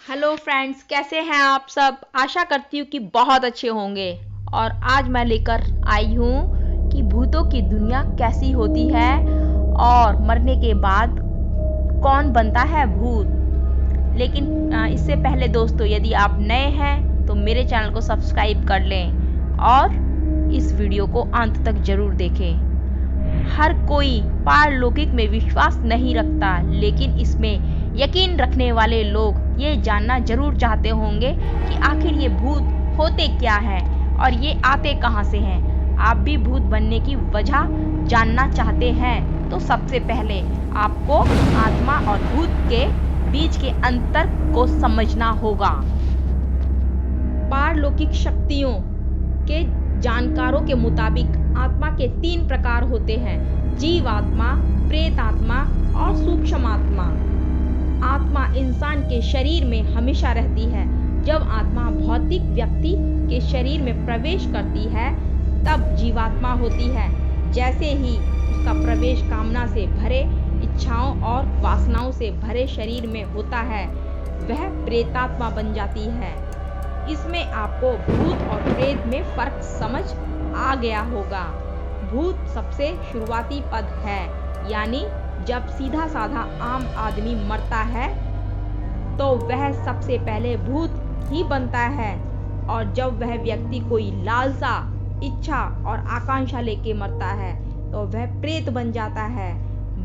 Hello friends, कैसे हैं आप सब। आशा करती हूँ कि बहुत अच्छे होंगे। और आज मैं लेकर आई हूँ कि भूतों की दुनिया कैसी होती है और मरने के बाद कौन बनता है भूत। लेकिन इससे पहले दोस्तों, यदि आप नए हैं तो मेरे चैनल को सब्सक्राइब कर लें और इस वीडियो को अंत तक जरूर देखें। हर कोई पारलौकिक में विश्वास नहीं रखता, लेकिन इसमें यकीन रखने वाले लोग ये जानना जरूर चाहते होंगे कि आखिर ये भूत होते क्या हैं और ये आते कहाँ से हैं। आप भी भूत बनने की वजह जानना चाहते हैं तो सबसे पहले आपको आत्मा और भूत के बीच के अंतर को समझना होगा। पारलौकिक शक्तियों के जानकारों के मुताबिक आत्मा के 3 प्रकार होते हैं: जीव आत्मा, प्रेत आत्मा और सूक्ष्म आत्मा। आत्मा इंसान के शरीर में हमेशा रहती है। जब आत्मा भौतिक व्यक्ति के शरीर में प्रवेश करती है तब जीवात्मा होती है। जैसे ही उसका प्रवेश कामना से भरे, इच्छाओं और वासनाओं से भरे शरीर में होता है, वह प्रेतात्मा बन जाती है। इसमें आपको भूत और प्रेत में फर्क समझ आ गया होगा। भूत सबसे शुरुआती पद है, यानी जब सीधा साधा आम आदमी मरता है तो वह सबसे पहले भूत ही बनता है। और जब वह व्यक्ति कोई लालसा, इच्छा और आकांक्षा लेके मरता है तो वह प्रेत बन जाता है।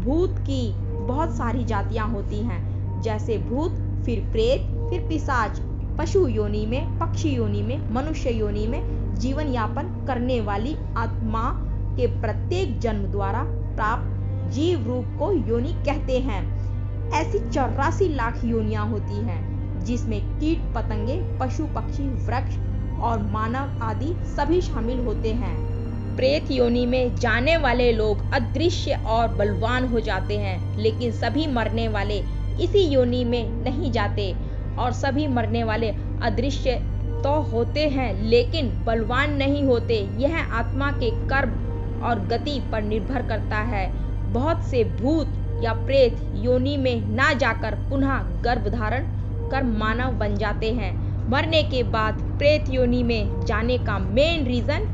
भूत की बहुत सारी जातियां होती हैं, जैसे भूत, फिर प्रेत, फिर पिशाच। पशु योनि में, पक्षी योनि में, मनुष्य योनि में जीवन यापन करने वाली आत्मा के प्रत्येक जन्म द्वारा प्राप्त जीव रूप को योनि कहते हैं। ऐसी 84 लाख योनियां होती हैं, जिसमें कीट पतंगे, पशु पक्षी, वृक्ष और मानव आदि सभी शामिल होते हैं। प्रेत योनि में जाने वाले लोग अदृश्य और बलवान हो जाते हैं, लेकिन सभी मरने वाले इसी योनि में नहीं जाते। और सभी मरने वाले अदृश्य तो होते हैं लेकिन बलवान नहीं होते। यह आत्मा के कर्म और गति पर निर्भर करता है। बहुत से भूत या प्रेत योनि में ना जाकर पुनः गर्भ धारण कर मानव बन जाते हैं। मरने के बाद प्रेत योनि में जाने का मेन रीजन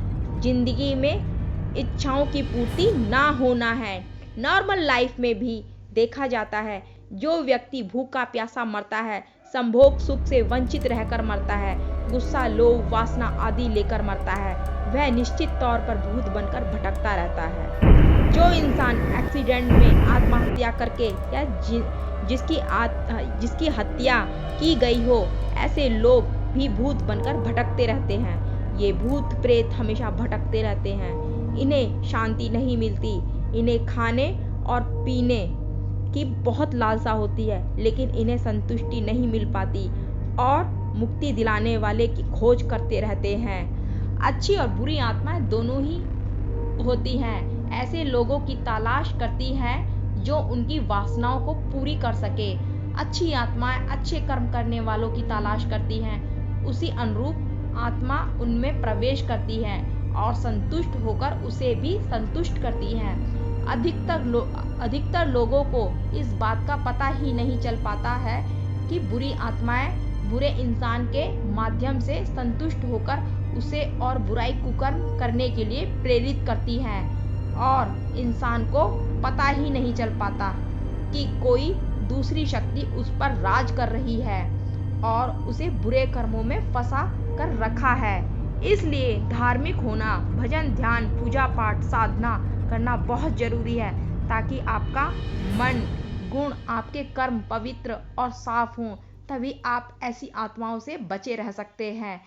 जिंदगी में इच्छाओं की पूर्ति ना होना है। नॉर्मल लाइफ में भी देखा जाता है, जो व्यक्ति भूखा प्यासा मरता है, संभोग सुख से वंचित रहकर मरता है, गुस्सा, लोभ, वासना आदि लेकर मरता है, वह निश्चित तौर पर भूत बनकर भटकता रहता है। जो इंसान एक्सीडेंट में आत्महत्या करके या जिसकी हत्या की गई हो, ऐसे लोग भी भूत बनकर भटकते रहते हैं। ये भूत प्रेत हमेशा भटकते रहते हैं। इन्हें शांति नहीं मिलती। इन्हें खाने और पीने की बहुत लालसा होती है, लेकिन इन्हें संतुष्टि नहीं मिल पाती और मुक्ति दिलाने वाले की खोज करते रहते हैं। अच्छी और बुरी आत्माएं दोनों ही होती हैं। ऐसे लोगों की तलाश करती हैं जो उनकी वासनाओं को पूरी कर सके। अच्छी आत्माएं अच्छे कर्म करने वालों की तलाश करती हैं। उसी अनुरूप आत्मा उनमें प्रवेश करती है और संतुष्ट होकर उसे भी संतुष्ट करती है। अधिकतर लोगों को इस बात का पता ही नहीं चल पाता है कि बुरी आत्माएं बुरे इंसान के माध्यम से संतुष्ट होकर उसे और बुराई कुकर्म करने के लिए प्रेरित करती हैं। और इंसान को पता ही नहीं चल पाता कि कोई दूसरी शक्ति उस पर राज कर रही है और उसे बुरे कर्मों में फंसा कर रखा है। इसलिए धार्मिक होना, भजन, ध्यान, पूजा पाठ, साधना करना बहुत जरूरी है, ताकि आपका मन, गुण, आपके कर्म पवित्र और साफ हों। तभी आप ऐसी आत्माओं से बचे रह सकते हैं।